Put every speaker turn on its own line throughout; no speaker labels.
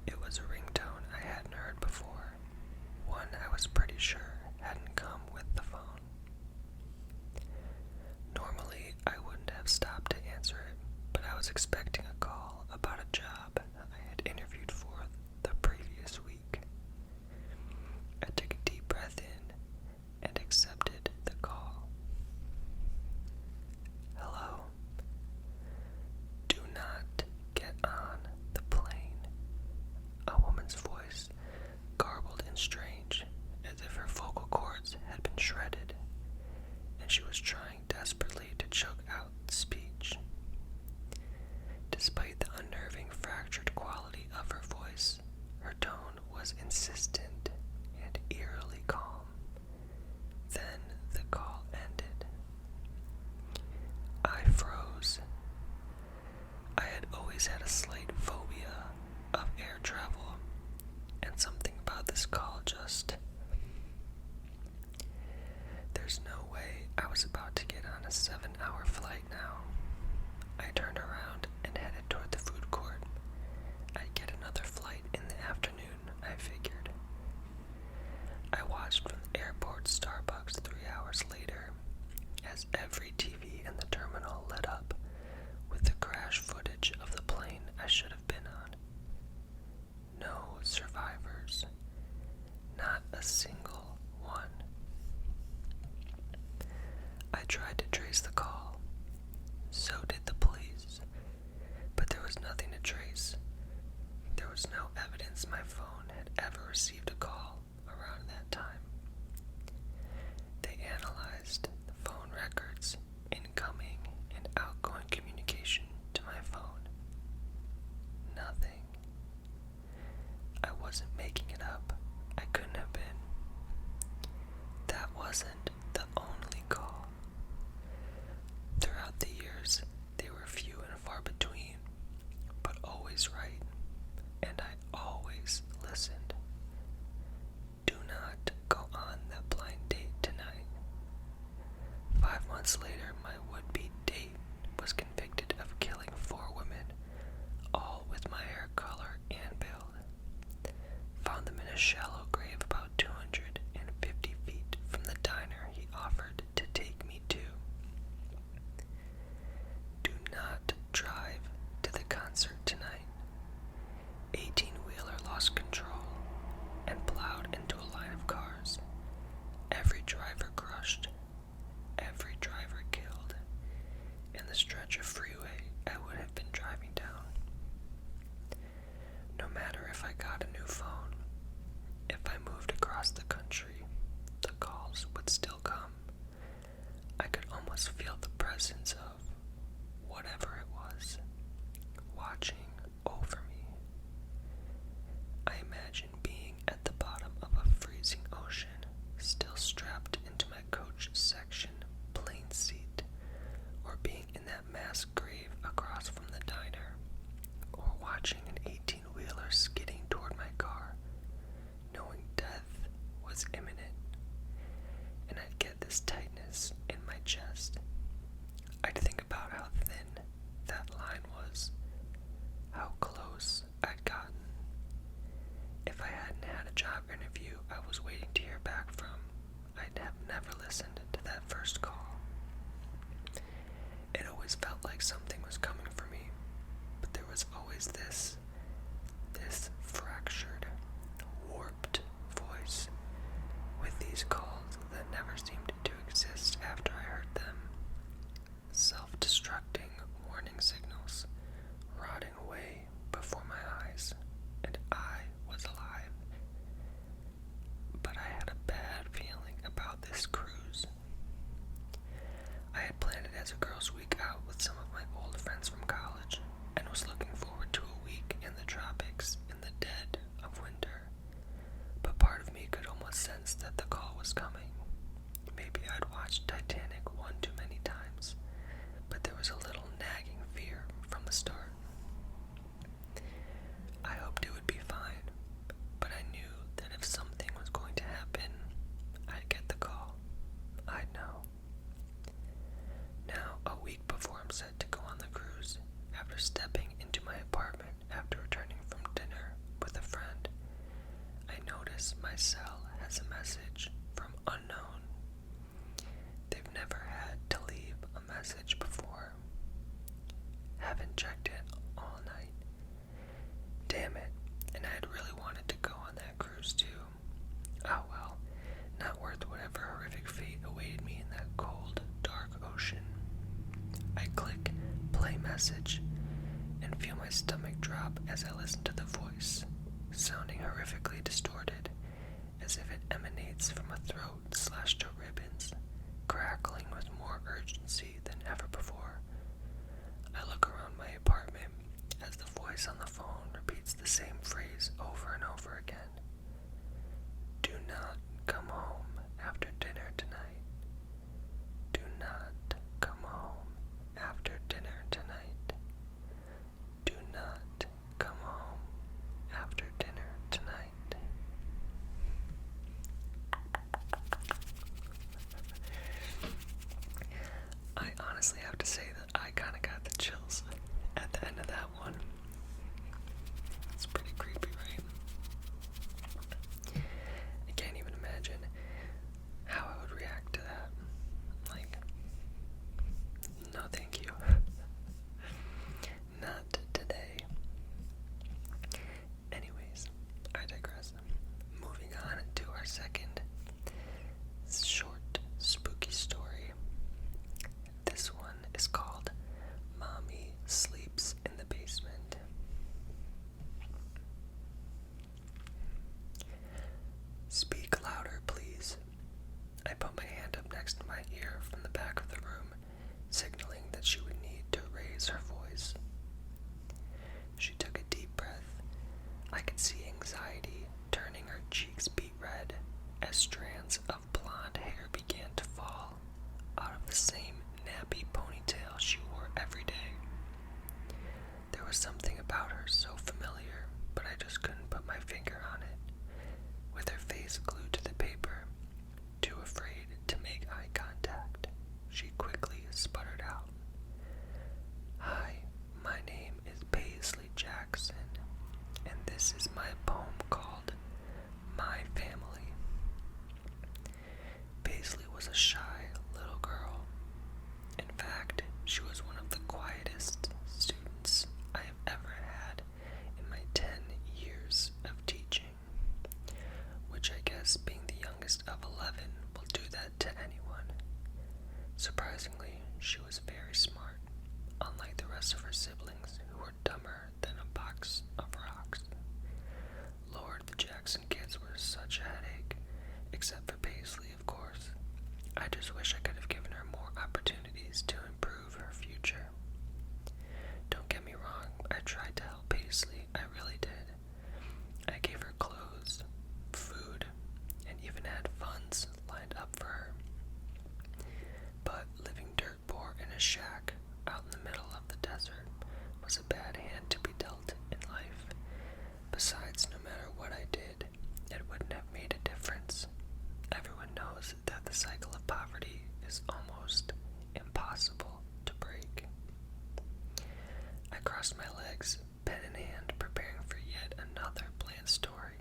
It was a ringtone I hadn't heard before, one I was pretty sure hadn't come with the phone. Normally, I wouldn't have stopped to answer it, but I was expecting a call about a job I had interviewed for the previous week. I took a deep breath in and accepted the call. Hello. Do not get on the plane. A woman's voice, garbled and strange, as if her vocal cords had been shredded, and she was trying desperately to choke out speech. Despite the unnerving, fractured quality of her voice, her tone was insistent and eerily calm. Then the call ended. I froze. I had always had a slight phobia of air travel, and something about this call just... There's no way I was about to get on a 7-hour flight now. I turned around and headed toward the food court. I'd get another flight in the afternoon, I figured. I watched from the airport Starbucks 3 hours later as every TV in the terminal lit up with the crash footage of the plane I should have been on. No survivors. Not a single one. I tried to trace the call. So did the police. But there was nothing to trace. There was no evidence my phone had ever received a call around that time. They analyzed the phone records, incoming and outgoing communication to my phone. Nothing. I wasn't making it up. I couldn't have been. That wasn't the only call. Throughout the years, they were few and far between, but always right, and I always listened. Do not go on that blind date tonight. 5 months later, my would-be date was convicted of killing 4 women, all with my hair color and build. Found them in a shallow grave about 250 feet from the diner he offered to take me to. Do not drive to the concert tonight. 18-wheeler lost control and plowed into a line of cars. Every driver crushed, every driver killed, and the stretch of freeway I would have been driving down. No matter if I got a new phone, notice my cell has a message from unknown. They've never had to leave a message before. Haven't checked it all night. Damn it, and I had really wanted to go on that cruise too. Oh well, not worth whatever horrific fate awaited me in that cold, dark ocean. I click play message and feel my stomach drop as I listen to the voice, sounding horrifically distorted, as if it emanates from a throat slashed to ribbons, crackling with more urgency than ever before. I look around my apartment as the voice on the phone repeats the same phrase over and over again. Do not come home after dinner tonight. Do not come home after dinner tonight. Do not come home after dinner tonight. I honestly have to say that I kind of got the chills at the end of that one. It's pretty creepy, right? I can't even imagine how I would react to that. Like, no thank you. Not today. Anyways, I digress. Moving on to our second short, spooky story. This one is called Mommy Sleeps in the Basement. Speak louder, please. I put my hand up next to my ear from the back of the room, signaling that she would need to raise her voice. She took a deep breath. I could see anxiety turning her cheeks beet red as strands of blonde hair began to fall out of the same nappy ponytail she wore every day. There was something about her so familiar, but I just couldn't put my finger on it. With her face glued to the paper, too afraid to make eye contact, she quickly sputtered out, "Hi, my name is Paisley Jackson, and this is my poem called My Family." Paisley was a shy little girl. In fact, she was one of the quietest students I have ever had in my 10 years of teaching, which I guess being the youngest of 11 will do that to anyone. Surprisingly, she was very smart, unlike the rest of her siblings who were dumber than a box of rocks. Lord, the Jackson kids were such a headache, except for Paisley, of course. I just wish I could have given her more opportunities to improve her future. Don't get me wrong, I tried to help Paisley, I really did. I gave her clothes, food, and even had funds lined up for her. But living dirt poor in a shack out in the middle of the desert was a bad hand to be dealt in life. Besides, no matter what I did, it wouldn't have made a difference. Everyone knows that the cycle of poverty is almost impossible to break. I crossed my legs, pen in hand, preparing for yet another bland story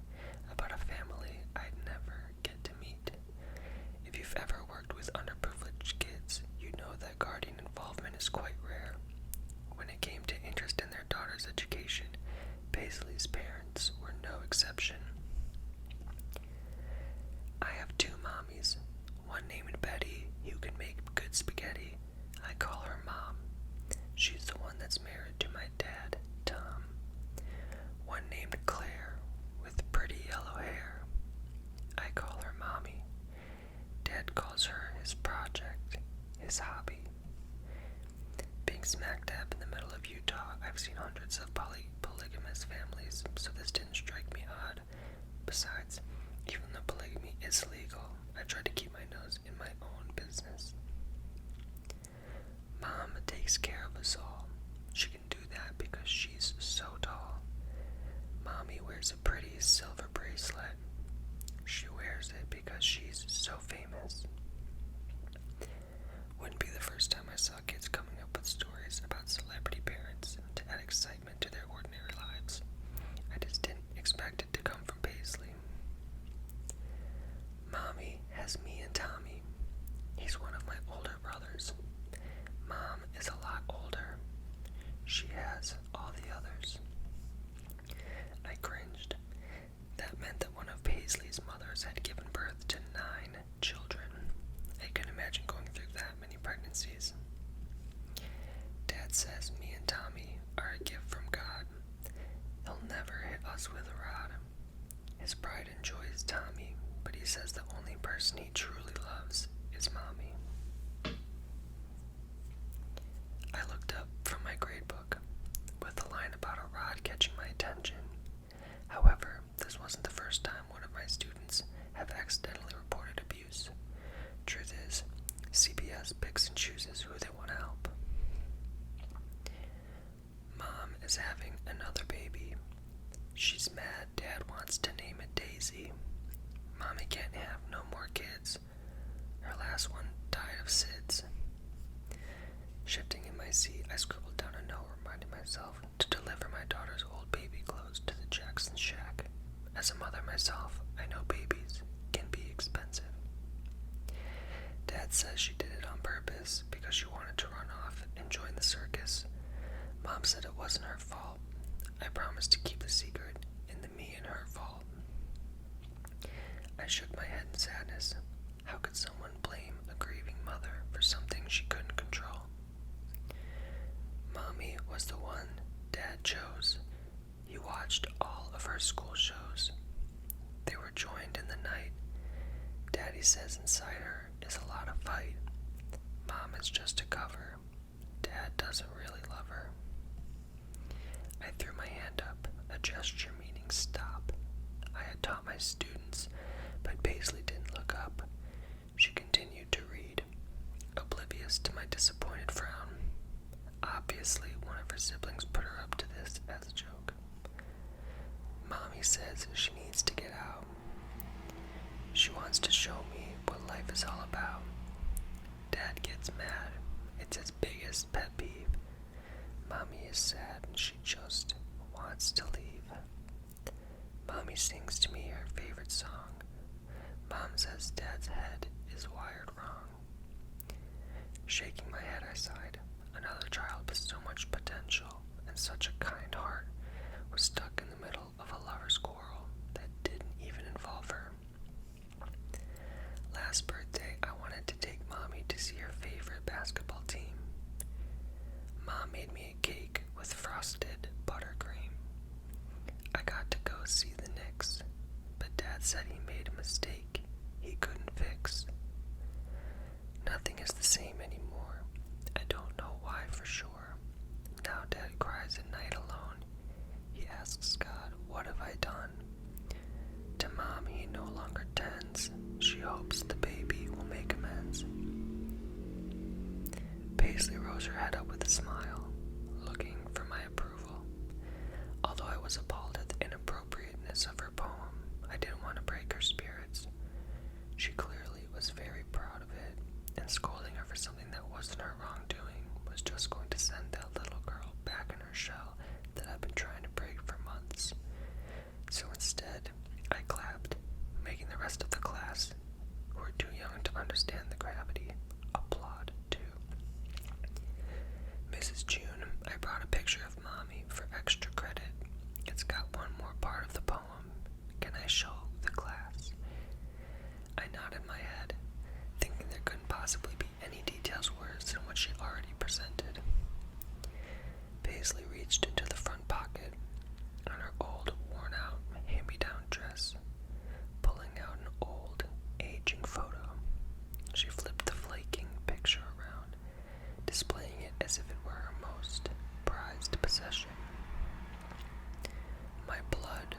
about a family I'd never get to meet. If you've ever worked with underprivileged kids, you know that guardian involvement is quite rare. When it came to interest in their daughter's education, Paisley's parents were no exception. I have 2 mommies, one named Betty, who can make good spaghetti. I call her Mom. She's the one that's married to my dad, Tom. One named Claire, with pretty yellow hair. I call her Mommy. Dad calls her his project, his hobby. Being smack dab in the middle of Utah, I've seen hundreds of polygamous families, so this didn't strike me odd. Besides, even though polygamy is legal, I try to keep my nose in my own business. Mom takes care of us all. She can do that because she's so tall. Mommy wears a pretty silver bracelet. She wears it because she's so famous. Wouldn't be the first time I saw kids coming up with stories about celebrity parents to add excitement to their ordinary lives. I just didn't expect it to come from Paisley. was with Rod. His bride enjoys Tommy, but he says the only person he truly loves is Mommy. I looked up from my gradebook with a line about a rod catching my attention. However, this wasn't the first time one of my students have accidentally reported abuse. Truth is, CPS picks and chooses who they want to help. Mom is having another baby. She's mad Dad wants to name it Daisy. Mommy can't have no more kids. Her last one died of SIDS. Shifting in my seat, I scribbled down a note reminding myself to deliver my daughter's old baby clothes to the Jackson shack. As a mother myself, I know babies can be expensive. Dad says she did it on purpose because she wanted to run off and join the circus. Mom said it wasn't her fault. I promised to keep the secret in the me and her fault. I shook my head in sadness. How could someone blame a grieving mother for something she couldn't control? Mommy was the one Dad chose. He watched all of her school shows. They were joined in the night. Daddy says inside her is a lot of fight. Mom is just a cover. Dad doesn't really love her. I threw my hand up, a gesture meaning stop. I had taught my students, but Paisley didn't look up. She continued to read, oblivious to my disappointed frown. Obviously, one of her siblings put her up to this as a joke. Mommy says she needs to get out. She wants to show me what life is all about. Dad gets mad. It's his biggest pet peeve. Mommy is sad and she just wants to leave. Mommy sings to me her favorite song. Mom says Dad's head is wired wrong. Shaking my head, I sighed. Another child with so much potential and such a kind heart was stuck in the middle of a lover's quarrel that didn't even involve her. Last birthday, I wanted to take Mommy to see her favorite basketball team. Mom made me a cake with frosted buttercream. I got to go see the Knicks, but Dad said he made a mistake he couldn't fix. Nothing is the same anymore. I don't know why for sure. Now Dad cries at night alone. He asks God, what have I done? To Mom he no longer tends. She hopes the baby will make amends. Paisley rose her head up with a smile, looking for my approval. Although I was appalled at the inappropriateness of her poem, I didn't want to break her spirits. She clearly was very proud of it, and scolding her for something that wasn't her wrongdoing was just going to send that little girl back in her shell that I've been trying to break for months. So instead, I clapped, making the rest of the class, who were too young to understand the gravity, applaud too. Mrs. June, I brought a picture of Mommy for extra credit. It's got one more part of the poem. Can I show the class? I nodded my head, thinking there couldn't possibly be any details worse than what she already presented. Paisley reached into the front pocket on her old, worn-out, hand-me-down dress, pulling out an old, aging photo. She flipped the flaking picture around, displaying it as if it were her most prized possession. My blood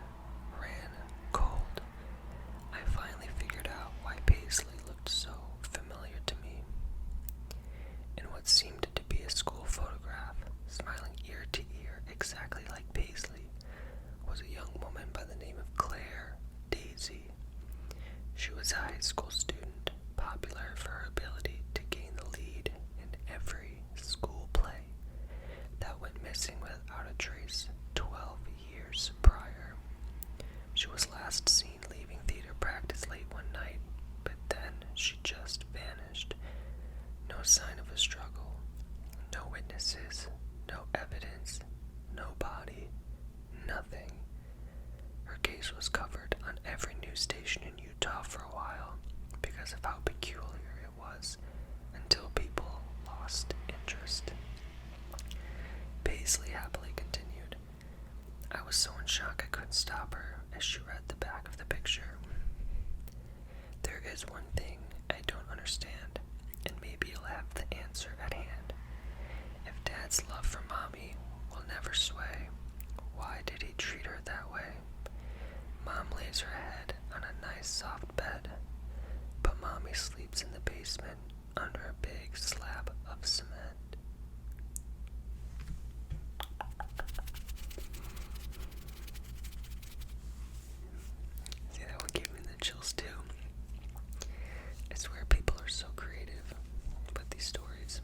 ran cold. I finally figured out why Paisley looked so familiar to me. In what seemed to be a school photograph, smiling ear to ear exactly like Paisley, was a young woman by the name of Claire Daisy. She was a high school student, popular for her ability to gain the lead in every school play that went missing without a trace 12 years prior. She was last seen leaving theater practice late one night, but then she just vanished. No sign of a struggle, no witnesses, no evidence, no body, nothing. Her case was covered on every news station in Utah for a while because of how peculiar it was, until people lost interest. Paisley happily continued, I was so in shock I couldn't stop her as she read the back of the picture. There is one thing I don't understand, and maybe you'll have the answer at hand. If Dad's love for Mommy will never sway, why did he treat her that way? Mom lays her head on a nice soft bed, but Mommy sleeps in the basement under a big slab of cement. See, that one gave me the chills too. I swear people are so creative with these stories.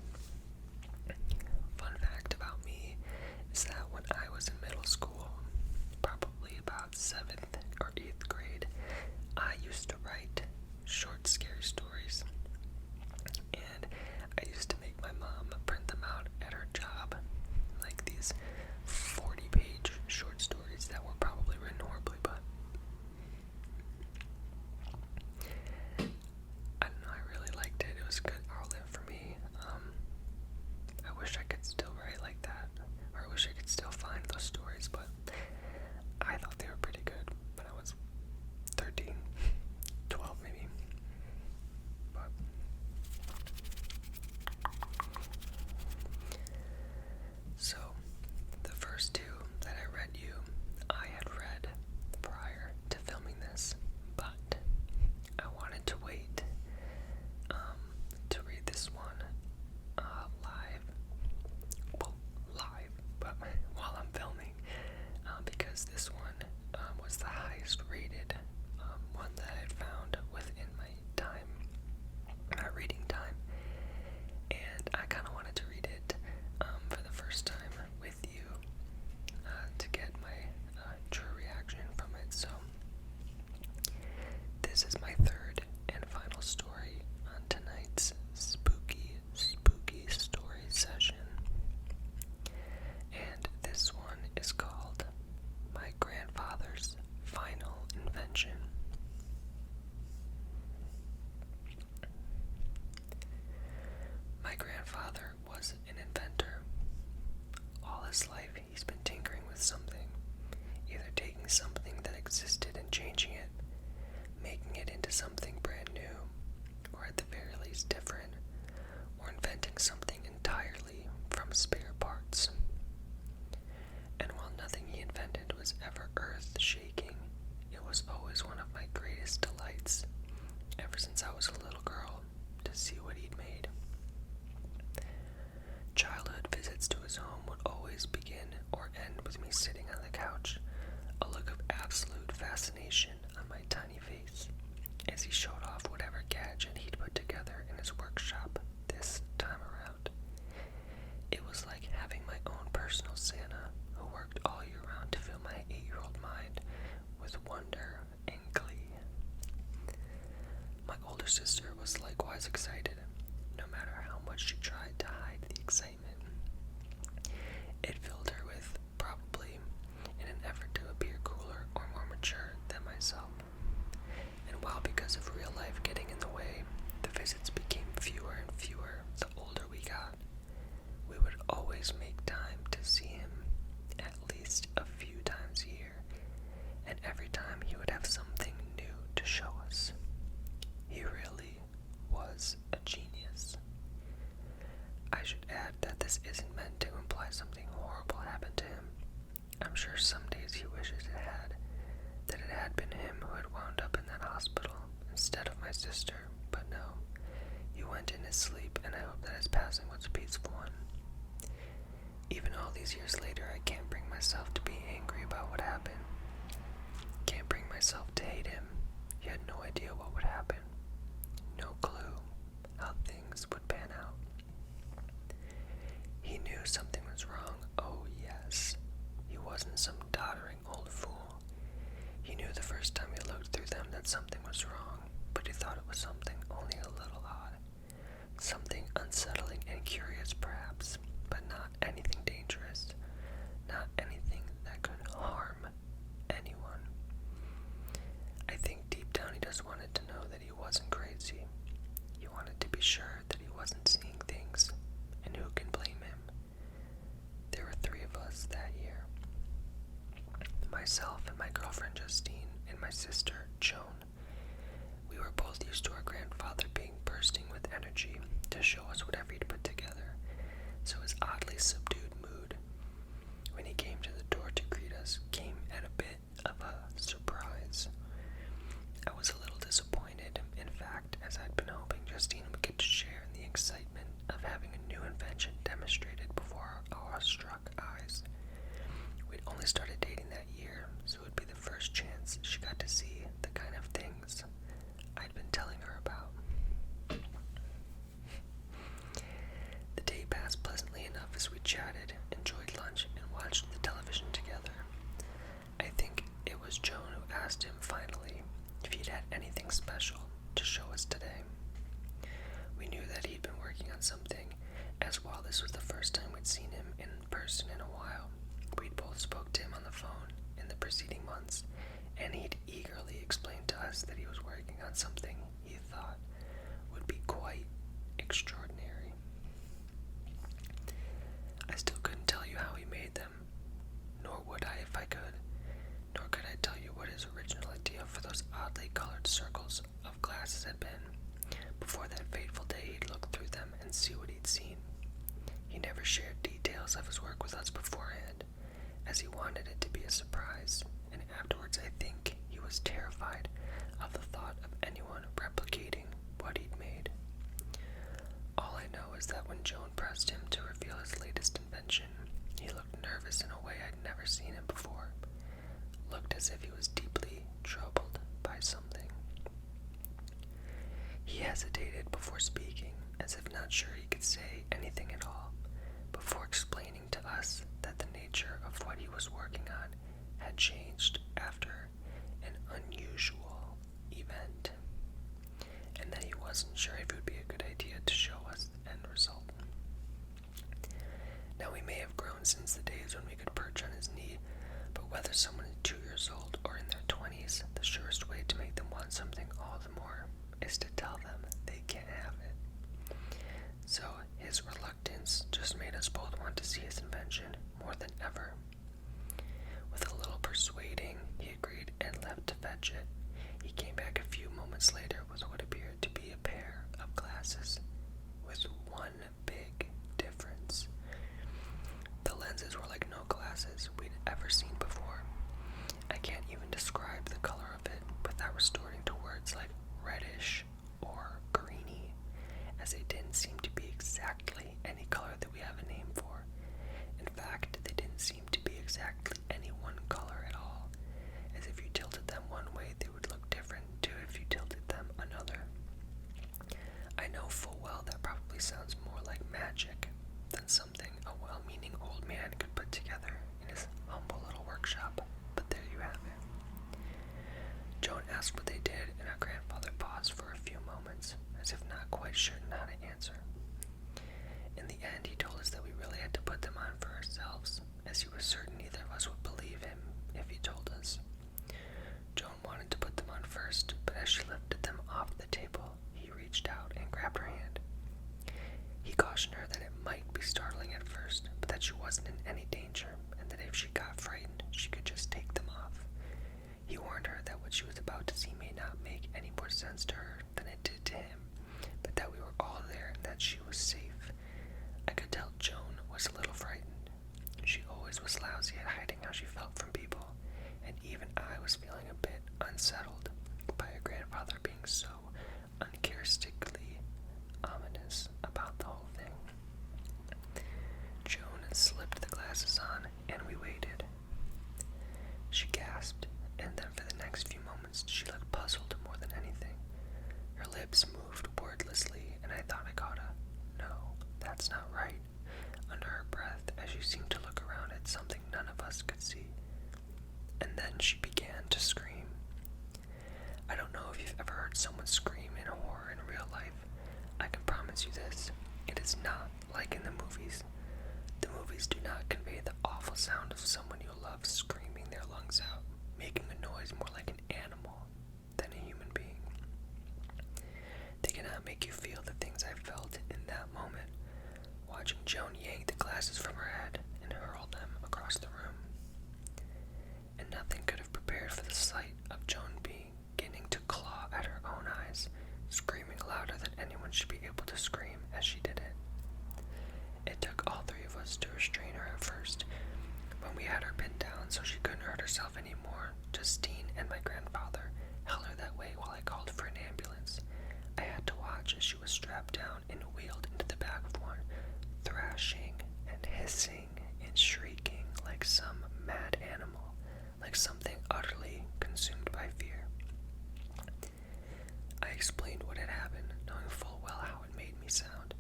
Fun fact about me is that when I was in middle school, probably about 7th or 8th grade, I used to write short, scary stories. And I used to make my mom print them out at her job, like these 40-page short stories that were probably written horribly, but I don't know, I really liked it. It was a good outlet for me. I wish I could still write like that, or I wish I could still find those stories, but I thought they were pretty good when I was 13, 12 maybe. But so, the first two that I read you, I had read prior to filming this, but I wanted to wait to read this one live. Well, live, but while I'm filming, because this one was the highest rated one that I had found within my time, my reading time, and I kind of wanted to read it for the first time with you to get my true reaction from it. So this is my third and final story on tonight's spooky story session, and this one is called My Grandfather's Final Invention. My grandfather was an inventor. All his life he's been tinkering with something, either taking something that existed and changing it, making it into something brand new, or at the very least different, or inventing something entirely from spare parts. And while nothing he invented was ever earth-shaking, it was always one of my greatest delights, ever since I was a little girl, to see what he'd made. Childhood visits to his home would always begin or end with me sitting on the couch, a look of absolute fascination on my tiny face, as he showed off whatever gadget he'd put together in his workshop this time around. It was like having my own personal Santa, who worked all year round to fill my 8-year-old mind with wonder and glee. My older sister was likewise excited, no matter how much she tried to hide the excitement. It filled her with, probably, in an effort to appear cooler or more mature than myself. And while because of real life getting in the way, the visits became fewer and fewer the older we got, we would always make time to see him at least a few times a year, and every time he would have something new to show us. He really was a genius. I should add that this isn't meant to imply something horrible happened to him. I'm sure some days he wishes that it had been him who had wound up in that hospital instead of my sister, but no, he went in his sleep, and I hope that his passing was a peaceful one. Even all these years later, I can't bring myself to be angry about what happened. Can't bring myself to hate him. He had no idea what would happen. No clue how things would pan out. He knew something was wrong. Oh yes. He wasn't some doddering old fool. He knew the first time he looked through them that something was wrong, but he thought it was something only a little odd. Something unsettling and curious perhaps, but not anything dangerous. Not anything that could harm anyone. I think deep down he just wanted to know that he wasn't crazy. He wanted to be sure that he wasn't seeing things, and who can blame him? There were 3 of us that year. my girlfriend Justine and my sister Joan. We were both used to our grandfather being bursting with energy to show us whatever he'd put together, so his oddly subdued mood when he came to the door to greet us came at a bit of a surprise. I was a little disappointed, in fact, as I'd been hoping Justine would get to share in the excitement of having a new invention demonstrated before our awestruck eyes. We'd only started dating that year, so it would be the first chance she got to see the kind of things I'd been telling her about. The day passed pleasantly enough as we chatted, enjoyed lunch, and watched the television together. I think it was Joan who asked him finally if he'd had anything special to show us today. We knew that he'd been working on something, as while this was the first time we'd seen him in person in a while, we'd both spoke to him on the phone in the preceding months, and he'd eagerly explained to us that he was working on something he thought would be quite extraordinary. I still couldn't tell you how he made them, nor would I if I could, nor could I tell you what his original idea for those oddly colored circles of glasses had been. Before that fateful day, he'd look through them and see what he'd seen. He never shared details of his work with us beforehand, as he wanted it to be a surprise, and afterwards I think he was terrified of the thought of anyone replicating what he'd made. All I know is that when Joan pressed him to reveal his latest invention, he looked nervous in a way I'd never seen him before, looked as if he was deeply troubled by something. He hesitated before speaking, as if not sure he could say anything at all, before explaining to us that the nature of what he was working on had changed after an unusual event, and that he wasn't sure if it would be a good idea to show us the end result. Now, we may have grown since the days when we could perch on his knee, but whether someone is 2 years old or in their 20s, the surest way to make them want something all the more is to tell them they can't have it. So his reluctance just made us both want to see his invention more than ever. With a little persuading, he agreed and left to fetch it. He came back a few moments later with what appeared to be a pair of glasses, with one big difference. The lenses were like no glasses we'd ever seen before. I can't even describe the color of it without resorting to words like reddish or greeny, as they didn't seem to be exactly any color that we have a name for. In fact, they didn't seem to be exactly any one color at all, as if you tilted them one way they would look different to if you tilted them another. I know full well that probably sounds more like magic than something a well-meaning old man could put together in his humble little workshop, but there you have it. Joan asked what they did, and our grandfather paused for a few moments, as if not quite certain how to answer. In the end, he told us that we really had to put them on for ourselves, as he was certain neither of us would believe him if he told us. Joan wanted to put them on first, but as she lifted them off the table, he reached out and grabbed her hand. He cautioned her that it might be startling at first, but that she wasn't in any danger, and that if she got frightened, she could just take them off. He warned her that what she was about to see may not make any more sense to her than it did to him, but that we were all there and that she was safe. I could tell Joan was a little frightened. She always was lousy at hiding how she felt from people, and even I was feeling a bit unsettled by a grandfather being so uncharacteristically ominous about the whole thing. Joan slipped the glasses on, and we waited. She gasped, and then for the next few moments she looked puzzled more than anything. Her lips moved wordlessly, and I thought I caught a "no, that's not right" under her breath as she seemed to look around at something none of us could see. And then she began to scream. I don't know if you've ever heard someone scream in horror in real life. I can promise you this, it is not like in the movies. The movies do not convey the awful sound of someone floor. Justine and my grandfather held her that way while I called for an ambulance. I had to watch as she was strapped down and wheeled into the back of one, thrashing and hissing and shrieking like some mad animal, like something utterly consumed by fear. I explained what had happened, knowing full well how it made me sound.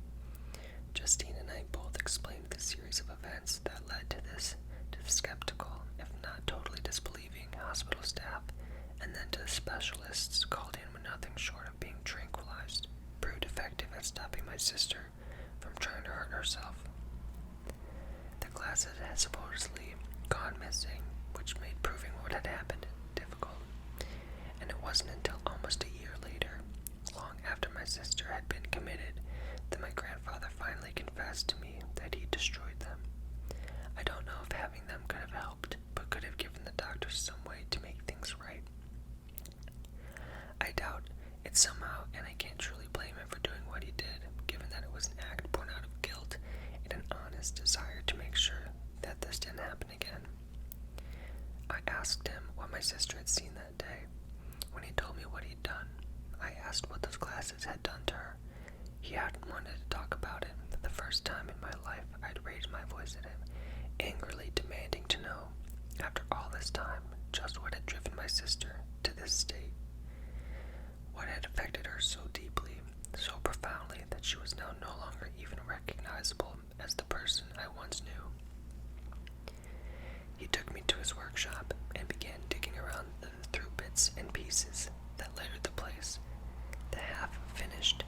Justine and I both explained the series of events that led to the skeptical, if not totally disbelieving, hospital staff, and then to the specialists called in when nothing short of being tranquilized proved effective at stopping my sister from trying to hurt herself. The glasses had supposedly gone missing, which made proving what had happened difficult, and it wasn't until almost a year later, long after my sister had been committed, that my grandfather finally confessed to me that he destroyed them. I don't know if having them could have helped, but could have given the doctors some way to make things right. I doubt it somehow, and I can't truly blame him for doing what he did, given that it was an act born out of guilt and an honest desire to make sure that this didn't happen again. I asked him what my sister had seen that day. When he told me what he'd done, I asked what those glasses had done to her. He hadn't wanted to talk about it. The first time in my life I'd raised my voice at him, angrily demanding to know, after all this time, just what had driven my sister to this state. What had affected her so deeply, so profoundly, that she was now no longer even recognizable as the person I once knew. He took me to his workshop and began digging around through bits and pieces that littered the place, the half-finished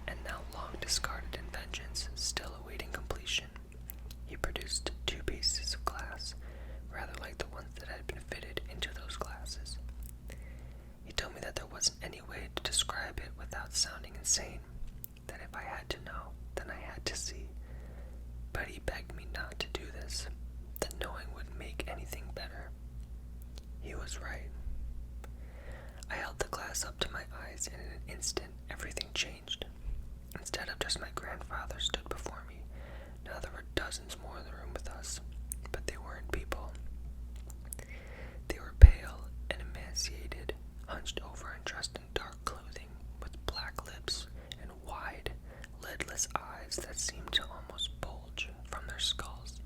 and now long discarded inventions still awaiting completion. He produced 2 pieces of glass, rather like the ones that had been fitted into those glasses. He told me that there wasn't any way to describe it without sounding insane, that if I had to know, then I had to see. But he begged me not to do this, that knowing wouldn't make anything better. He was right. I held the glass up to my eyes, and in an instant everything changed. Instead of just my grandfather stood before me, now there were dozens more in the room with us, but they weren't people. They were pale and emaciated, hunched over and dressed in dark clothing, with black lips and wide, lidless eyes that seemed to almost bulge from their skulls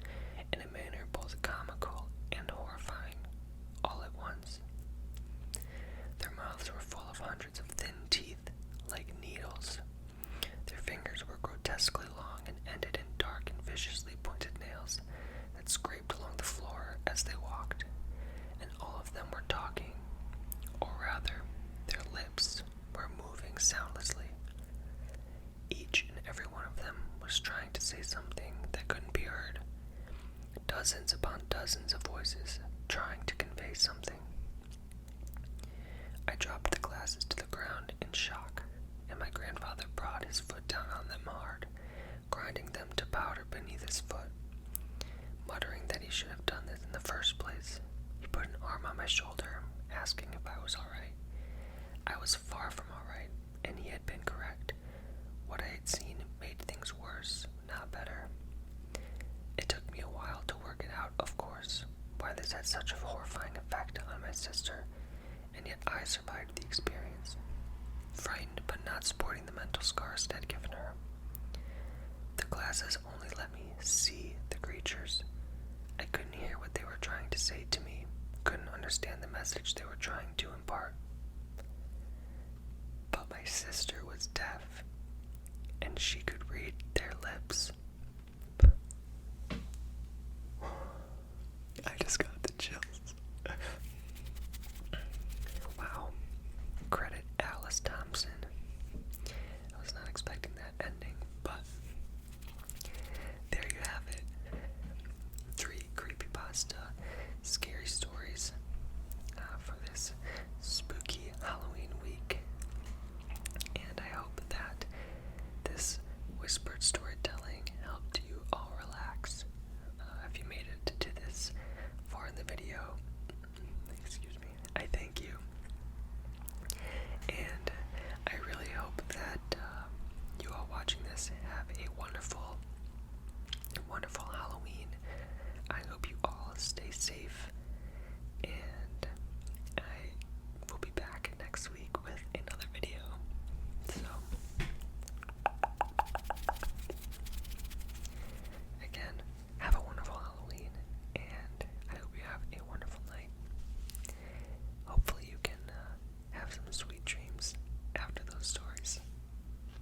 in a manner both comical and horrifying, all at once. Their mouths were full of hundreds of thin teeth, like needles. Their fingers were grotesquely long and ended in dark and viciously pointed nails that scraped along the floor as they walked, and all of them were talking, or rather, their lips were moving soundlessly. Each and every one of them was trying to say something that couldn't be heard. Dozens upon dozens of voices trying to convey something. I dropped the glasses to the ground in shock, and my grandfather brought his foot down on them hard, grinding them to powder beneath his foot. Muttering that he should have done this in the first place, he put an arm on my shoulder, asking if I was all right. I was far from all right, and he had been correct. What I had seen made things worse, not better. It took me a while to work it out, of course, why this had such a horrifying effect on my sister, and yet I survived the experience, frightened but not sporting the mental scars it had given her. The glasses only let me see the creatures. I couldn't hear what they were trying to say to me, couldn't understand the message they were trying to impart. But my sister was deaf, and she could read their lips.